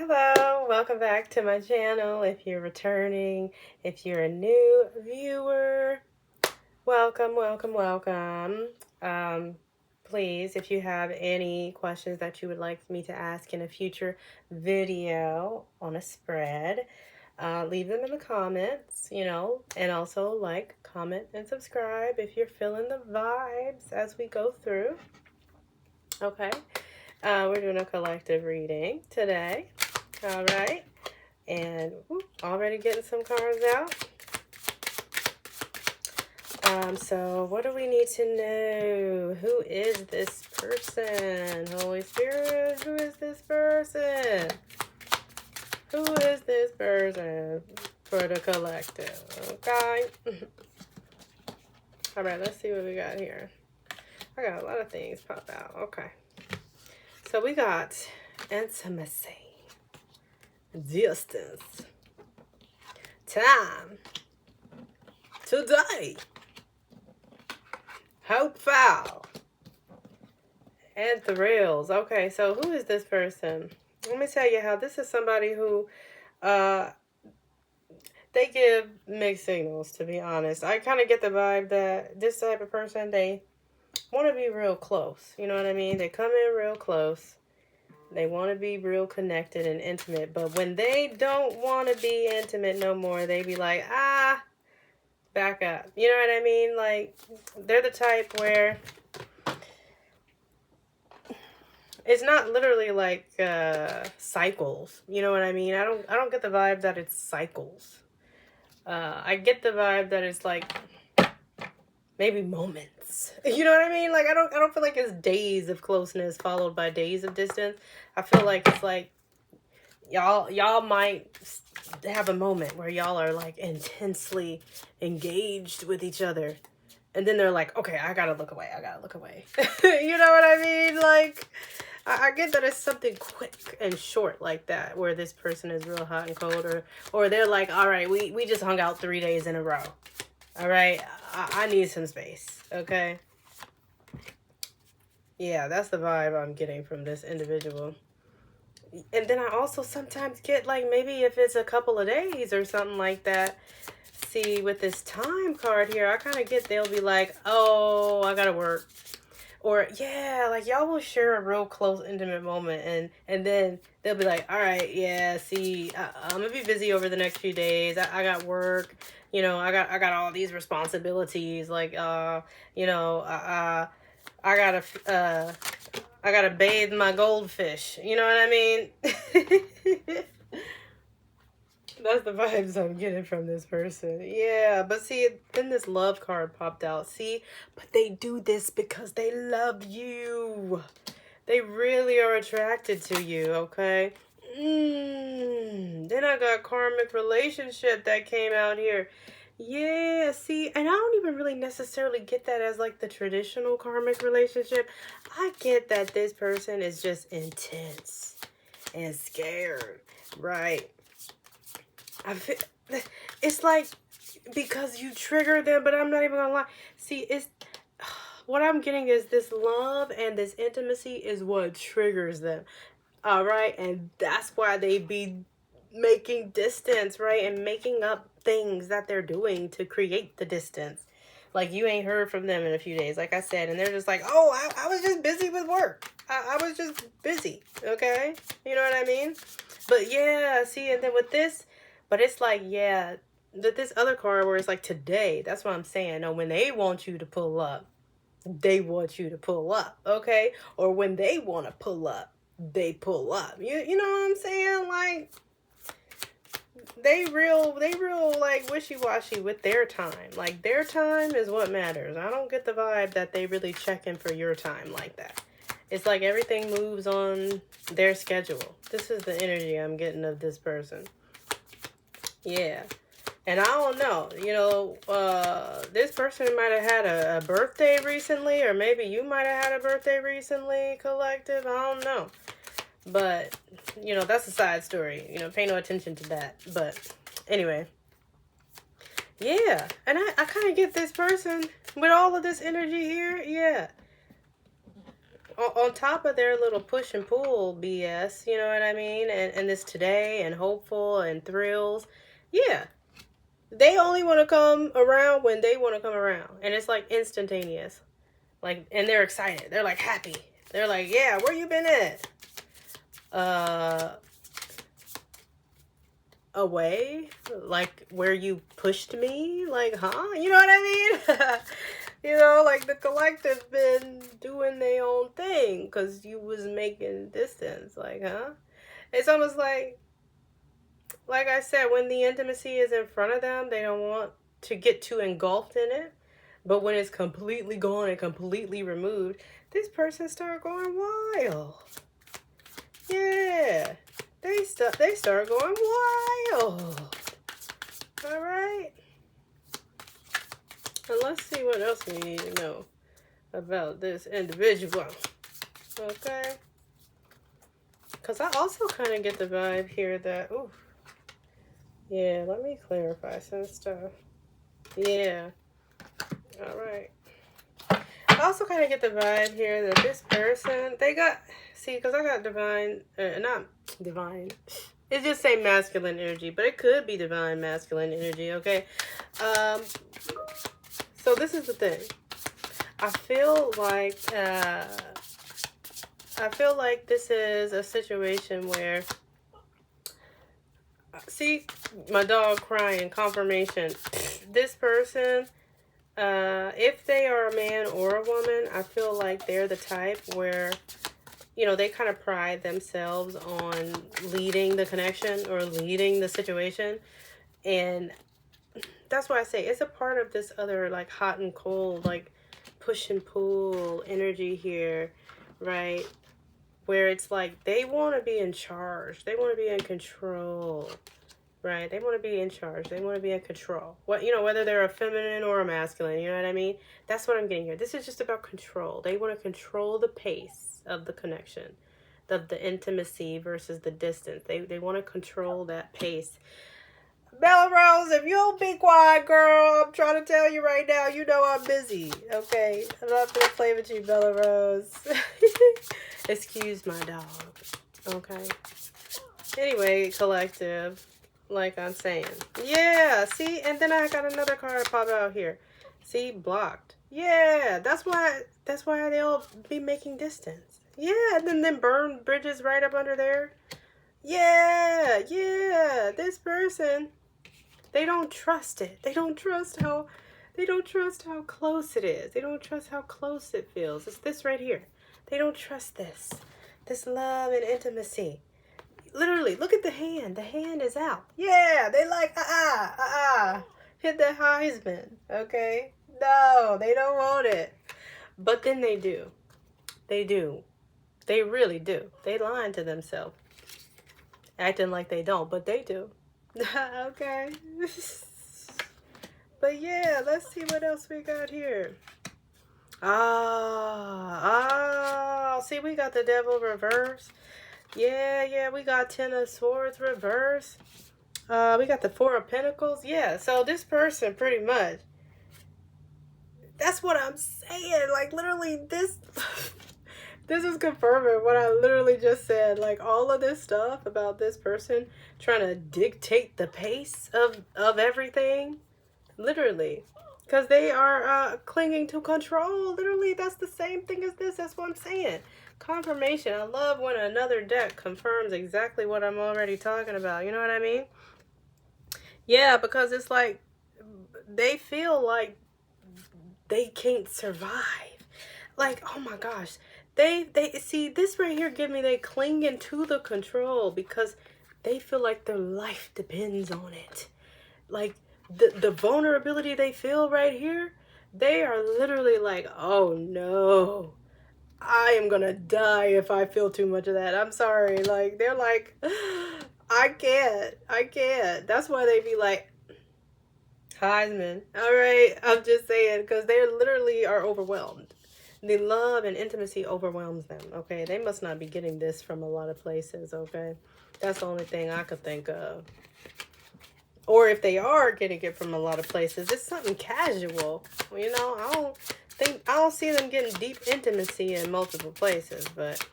Hello, welcome back to my channel. If you're returning, if you're a new viewer, welcome. Please, if you have any questions that you would like me to ask in a future video on a spread, leave them in the comments, and also like, comment, and subscribe if you're feeling the vibes as we go through. Okay, we're doing a collective reading today. All right, and already getting some cards out. So what do we need to know? Who is this person? Holy Spirit, who is this person? Who is this person for the collective? Okay. All right, let's see what we got here. I got a lot of things pop out. Okay. So we got intimacy, distance, time, today, hopeful, and thrills. Okay, so who is this person? Let me tell you how this is somebody who they give mixed signals, to be honest. I kind of get the vibe that this type of person, they want to be real close. You know what I mean? They come in real close. They want to be real connected and intimate. But when they don't want to be intimate no more, they be like, back up. You know what I mean? Like, they're the type where it's not literally like cycles. You know what I mean? I don't get the vibe that it's cycles. I get the vibe that it's like maybe moments. You know what I mean? Like, I don't feel like it's days of closeness followed by days of distance. I feel like it's like y'all might have a moment where y'all are like intensely engaged with each other, and then they're like, okay, I gotta look away. You know what I mean? Like, I get that it's something quick and short like that, where this person is real hot and cold, or they're like, all right, we just hung out 3 days in a row. All right, I need some space, okay? Yeah, that's the vibe I'm getting from this individual. And then I also sometimes get, like, maybe if it's a couple of days or something like that. See, with this time card here, I kind of get they'll be like, oh, I gotta work. Or, yeah, like, y'all will share a real close, intimate moment. And then they'll be like, all right, yeah, see, I'm gonna be busy over the next few days. I got work. You know, I got all these responsibilities. Like, I gotta bathe my goldfish. You know what I mean? That's the vibes I'm getting from this person. Yeah, but see, then this love card popped out. See, but they do this because they love you. They really are attracted to you, okay? Then I got karmic relationship that came out here. Yeah, see, and I don't even really necessarily get that as like the traditional karmic relationship. I get that this person is just intense and scared, right? I feel it's like because you trigger them, but I'm not even gonna lie. See, it's what I'm getting is this love and this intimacy is what triggers them. All right, and that's why they be making distance, right? And making up things that they're doing to create the distance. Like, you ain't heard from them in a few days, like I said, and they're just like, oh, I was just busy with work. I was just busy, okay? You know what I mean? But yeah, see, and then with this, but it's like, yeah, that this other card where it's like today, that's what I'm saying. No, when they want you to pull up, they want you to pull up, okay? Or when they want to pull up, they pull up. You know what I'm saying? Like, they real like wishy-washy with their time. Like, their time is what matters. I don't get the vibe that they really check in for your time like that. It's like everything moves on their schedule. This is the energy I'm getting of this person. Yeah. And I don't know, this person might have had a birthday recently, or maybe you might have had a birthday recently, collective. I don't know. But, that's a side story. Pay no attention to that. But anyway. Yeah. And I kind of get this person with all of this energy here. Yeah. on top of their little push and pull BS, you know what I mean? And this today and hopeful and thrills. Yeah. They only want to come around when they want to come around. And it's like instantaneous. Like, and they're excited. They're like happy. They're like, yeah, where you been at? Away? Like where you pushed me? Like, huh? You know what I mean? You know, like the collective been doing their own thing because you was making distance. Like, huh? It's almost like I said, when the intimacy is in front of them, they don't want to get too engulfed in it. But when it's completely gone and completely removed, this person start going wild. Yeah, they start going wild. All right. And let's see what else we need to know about this individual. Okay. Because I also kind of get the vibe here that, ooh. Yeah, let me clarify some stuff. Yeah. All right. I also kind of get the vibe here that this person, they got, see, because I got divine, not divine. It just say masculine energy, but it could be divine masculine energy, okay? So this is the thing. I feel like this is a situation where, see, my dog crying, confirmation. This person, if they are a man or a woman, I feel like they're the type where, you know, they kind of pride themselves on leading the connection or leading the situation. And that's why I say it's a part of this other, like, hot and cold, like, push and pull energy here, right? Where it's like they want to be in charge. They want to be in control, right? They want to be in charge. They want to be in control. What, you know, whether they're a feminine or a masculine, you know what I mean? That's what I'm getting here. This is just about control. They want to control the pace of the connection, of the intimacy versus the distance. They want to control that pace. Bella Rose, if you don't be quiet, girl, I'm trying to tell you right now, you know I'm busy, okay? I'm not going to play with you, Bella Rose. Excuse my dog, okay? Anyway, collective, like I'm saying. Yeah, see? And then I got another card pop out here. See? Blocked. Yeah, that's why they'll be making distance. Yeah, and then burn bridges right up under there. Yeah, this person... They don't trust it. They don't trust how close it is. They don't trust how close it feels. It's this right here. They don't trust this. This love and intimacy. Literally, look at the hand. The hand is out. Yeah, they like, hit the Heisman, okay? No, they don't want it. But then they do. They do. They really do. They lying to themselves. Acting like they don't, but they do. Okay. But yeah, let's see what else we got here. See, we got the Devil reverse. Yeah, we got Ten of Swords reverse. We got the Four of Pentacles. Yeah, so this person pretty much, that's what I'm saying. Like, literally, this is confirming what I literally just said. Like, all of this stuff about this person trying to dictate the pace of everything. Literally. Because they are clinging to control. Literally, that's the same thing as this. That's what I'm saying. Confirmation. I love when another deck confirms exactly what I'm already talking about. You know what I mean? Yeah, because it's like they feel like they can't survive. Like, oh my gosh. They see, this right here give me they clinging to the control because they feel like their life depends on it. Like the vulnerability they feel right here, they are literally like, oh no, I am gonna die if I feel too much of that. I'm sorry. Like, they're like, I can't. That's why they be like, Heisman. All right, I'm just saying, because they literally are overwhelmed. The love and intimacy overwhelms them, okay? They must not be getting this from a lot of places, okay? That's the only thing I could think of. Or if they are getting it from a lot of places, it's something casual. You know, I don't see them getting deep intimacy in multiple places, but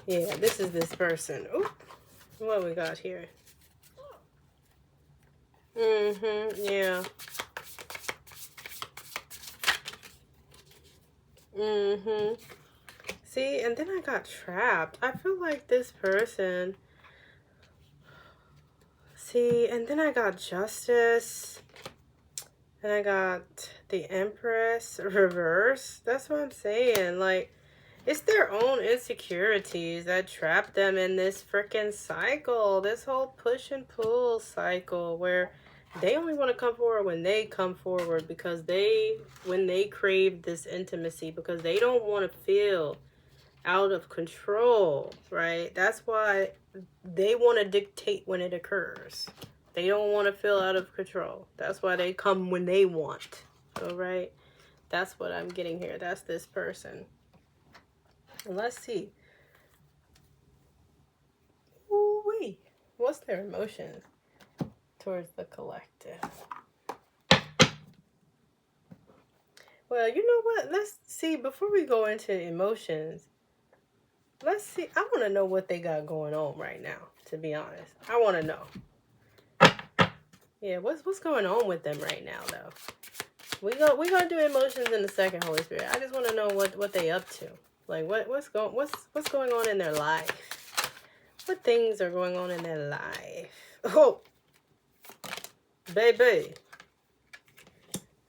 yeah, this is this person. Oop, what we got here? Yeah. See, and then I got trapped. I feel like this person. See, and then I got Justice. And I got the Empress reverse. That's what I'm saying. Like, it's their own insecurities that trap them in this freaking cycle. This whole push and pull cycle where they only want to come forward when they come forward because when they crave this intimacy, because they don't want to feel out of control, right? That's why they want to dictate when it occurs. They don't want to feel out of control. That's why they come when they want. All right? That's what I'm getting here. That's this person. And let's see. Ooh-wee. What's their emotions towards the collective? Well, you know what? Let's see. Before we go into emotions, let's see. I want to know what they got going on right now, to be honest. I want to know. Yeah, what's going on with them right now, though? We gonna do emotions in a second, Holy Spirit. I just want to know what they up to. Like what's going on in their life? What things are going on in their life? Oh, baby.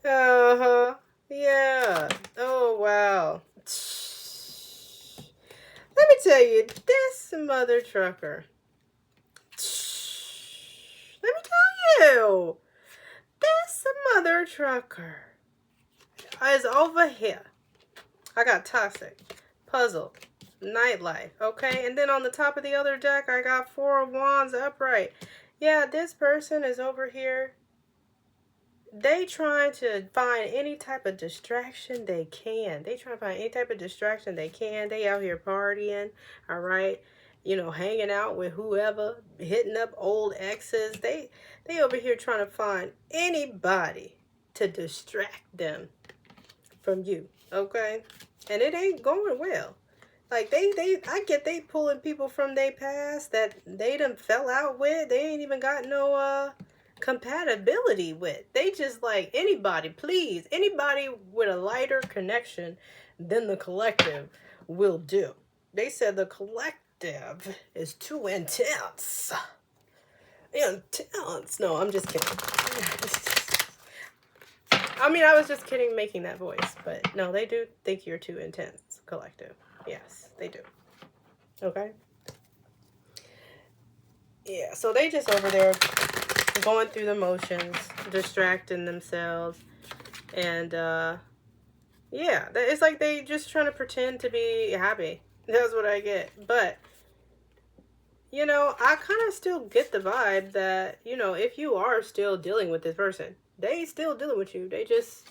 Yeah. Oh wow. Let me tell you, this mother trucker. Let me tell you, this mother trucker is over here. I got toxic, puzzle, nightlife, okay? And then on the top of the other deck, I got 4 of Wands upright. Yeah, this person is over here. They trying to find any type of distraction they can. They trying to find any type of distraction they can. They out here partying, all right? You know, hanging out with whoever, hitting up old exes. They over here trying to find anybody to distract them from you, okay? And it ain't going well. Like I get they pulling people from their past that they done fell out with. They ain't even got no compatibility with. They just like anybody, please, anybody with a lighter connection than the collective will do. They said the collective is too intense. Intense. No, I'm just kidding. I mean, I was just kidding making that voice, but no, they do think you're too intense, collective. Yes, they do. Okay? Yeah, so they just over there going through the motions, distracting themselves, and yeah, it's like they just trying to pretend to be happy. That's what I get. But you know, I kind of still get the vibe that, you know, if you are still dealing with this person, they still dealing with you. They just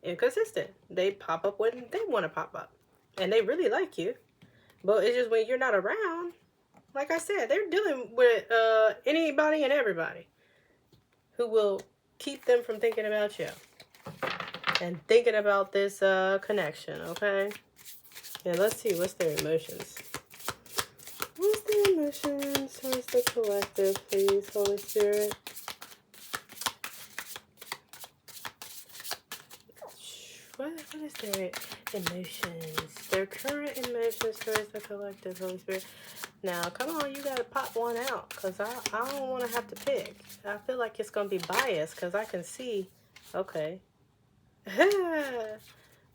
inconsistent. They pop up when they want to pop up, and they really like you, but it's just when you're not around. Like I said, they're dealing with anybody and everybody who will keep them from thinking about you and thinking about this connection, okay? And let's see, what's their emotions? What's their emotions towards the collective, please, Holy Spirit? What is their emotions? Their current emotions towards the collective, Holy Spirit. Now, come on, you gotta pop one out, because I don't want to have to pick. I feel like it's going to be biased, because I can see. Okay.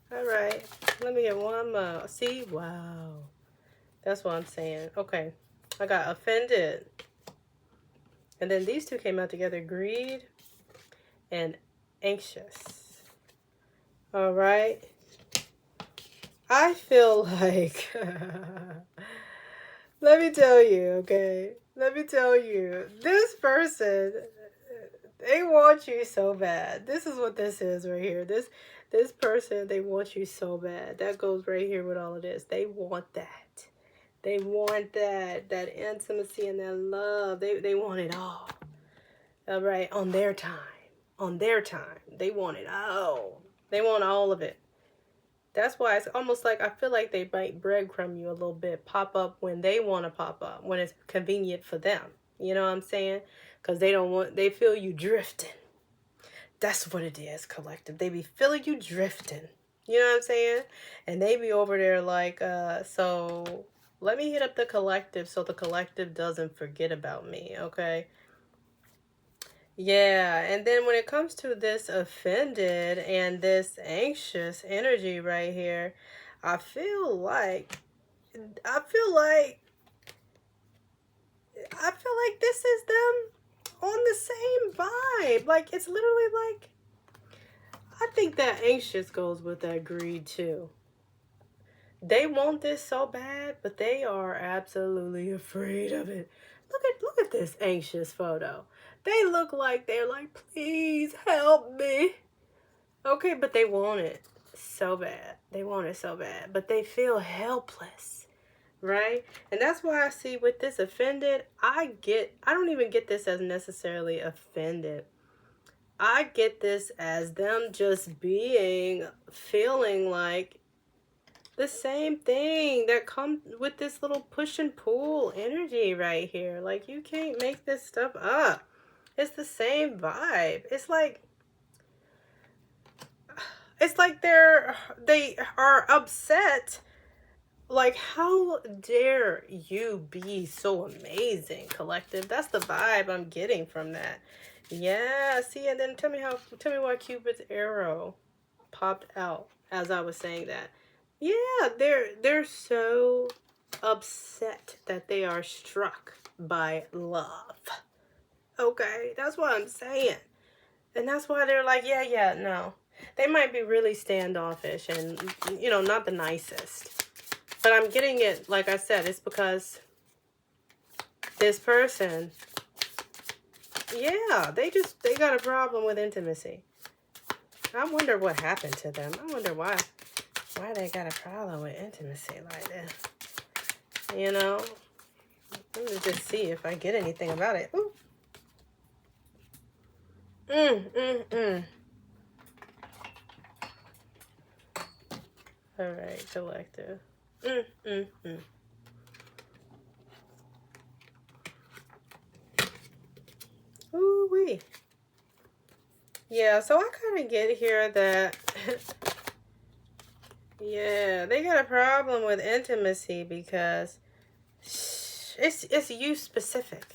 Alright. Let me get one more. See? Wow. That's what I'm saying. Okay. I got offended. And then these two came out together. Greed and anxious. Alright. I feel like... Let me tell you, okay? Let me tell you. This person, they want you so bad. This is what this is right here. This person, they want you so bad. That goes right here with all of this. They want that. They want that intimacy and that love. They want it all right, on their time. On their time. They want it all. They want all of it. That's why it's almost like I feel like they might breadcrumb you a little bit, pop up when they want to pop up, when it's convenient for them. You know what I'm saying? Because they feel you drifting. That's what it is, collective. They be feeling you drifting. You know what I'm saying? And they be over there like, so let me hit up the collective so the collective doesn't forget about me, okay? Yeah, and then when it comes to this offended and this anxious energy right here, I feel like I feel like this is them on the same vibe. Like it's literally like I think that anxious goes with that greed too. They want this so bad, but they are absolutely afraid of it. Look at this anxious photo. They look like they're like, please help me. Okay, but they want it so bad. They want it so bad, but they feel helpless, right? And that's why I see with this offended, I don't even get this as necessarily offended. I get this as them just feeling like the same thing that comes with this little push and pull energy right here. Like, you can't make this stuff up. It's the same vibe. It's like they are upset. Like, how dare you be so amazing, collective? That's the vibe I'm getting from that. Yeah, see, and then tell me why Cupid's arrow popped out as I was saying that. Yeah, they're so upset that they are struck by love. Okay, that's what I'm saying. And that's why they're like, yeah, no. They might be really standoffish and, not the nicest. But I'm getting it, like I said, it's because this person, yeah, they got a problem with intimacy. I wonder what happened to them. I wonder why they got a problem with intimacy like that. Let me just see if I get anything about it. Ooh. All right, collective. Ooh-wee. Yeah, so I kind of get here that, yeah, they got a problem with intimacy because it's you specific.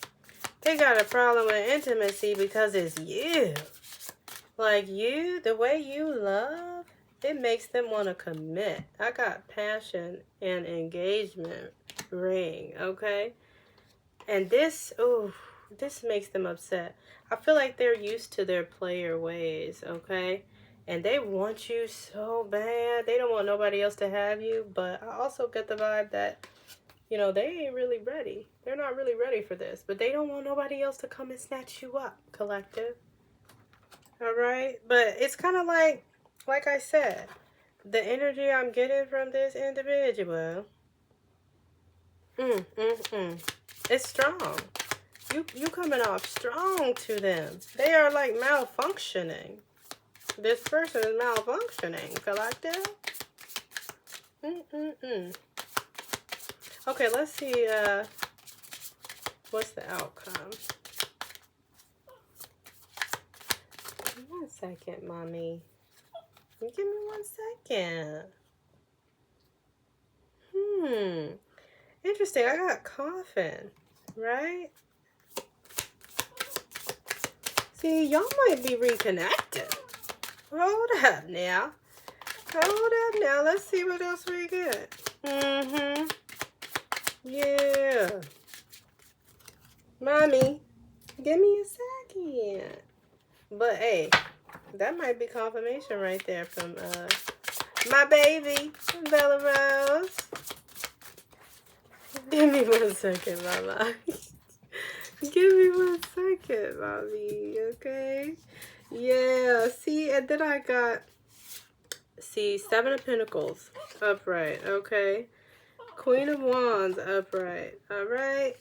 They got a problem with intimacy because it's you. Like you, the way you love, it makes them want to commit. I got passion and engagement ring, okay? And this makes them upset. I feel like they're used to their player ways, okay? And they want you so bad. They don't want nobody else to have you. But I also get the vibe that, they ain't really ready. They're not really ready for this. But they don't want nobody else to come and snatch you up, collective. All right? But it's kind of like I said, the energy I'm getting from this individual, it's strong. You coming off strong to them. They are like malfunctioning. This person is malfunctioning, collective. Okay, let's see what's the outcome. One second, mommy. Give me 1 second. Interesting. I got coffin, right? See, y'all might be reconnected. Hold up now. Let's see what else we get. Yeah. Mommy, give me a second. But, hey, that might be confirmation right there from my baby, Bella Rose. Give me 1 second, Mama. Give me 1 second, mommy, okay? Yeah, see, and then I got, 7 of Pentacles, upright, okay? Queen of Wands, upright, all right?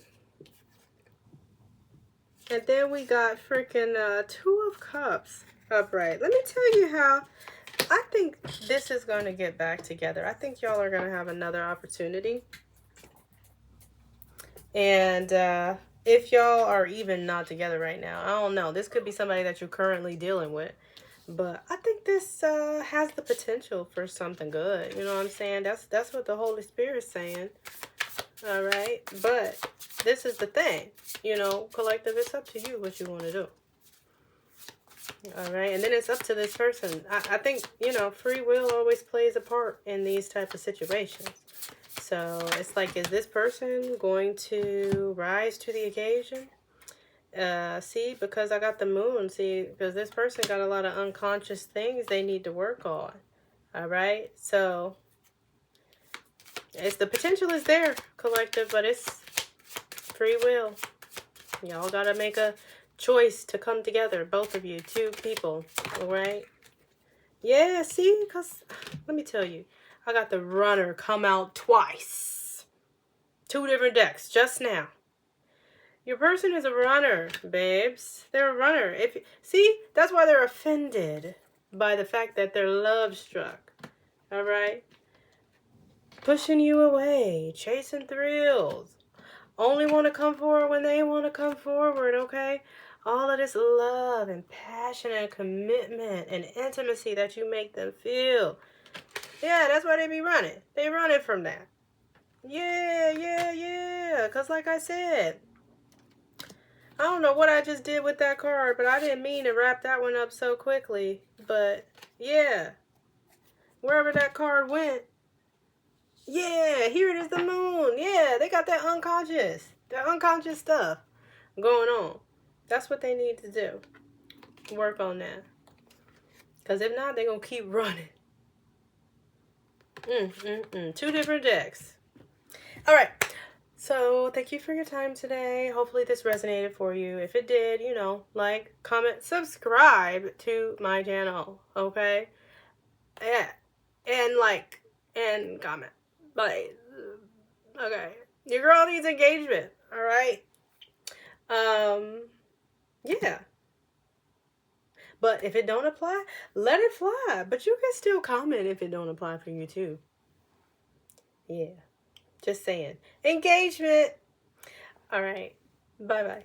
And then we got freaking 2 of Cups, upright. Let me tell you how I think this is going to get back together. I think y'all are going to have another opportunity. And if y'all are even not together right now, I don't know. This could be somebody that you're currently dealing with. But I think this has the potential for something good. You know what I'm saying? That's what the Holy Spirit's saying. All right? But this is the thing. You know, collective, it's up to you what you want to do. All right? And then it's up to this person. I think, you know, free will always plays a part in these type of situations. So it's like, is this person going to rise to the occasion? See, because I got the moon, see, because this person got a lot of unconscious things they need to work on. All right, so it's the potential is there, collective, but it's free will. Y'all gotta make a choice to come together, both of you, two people. All right, yeah, see, because let me tell you, I got the runner come out twice, 2 different decks just now. Your person is a runner, babes. They're a runner. See, that's why they're offended by the fact that they're love struck. All right? Pushing you away, chasing thrills. Only want to come forward when they want to come forward, okay? All of this love and passion and commitment and intimacy that you make them feel. Yeah, that's why they be running. They running from that. Yeah. Because like I said, I don't know what I just did with that card, but I didn't mean to wrap that one up so quickly. But, yeah. Wherever that card went. Yeah, here it is, the moon. Yeah, they got that unconscious stuff going on. That's what they need to do. Work on that. Because if not, they're going to keep running. 2 different decks. All right. So, thank you for your time today. Hopefully this resonated for you. If it did, you know, like, comment, subscribe to my channel, okay? Yeah. And like, and comment. Like, okay. Your girl needs engagement, all right? Yeah. But if it don't apply, let it fly. But you can still comment if it don't apply for you, too. Yeah. Just saying. Engagement. All right. Bye-bye.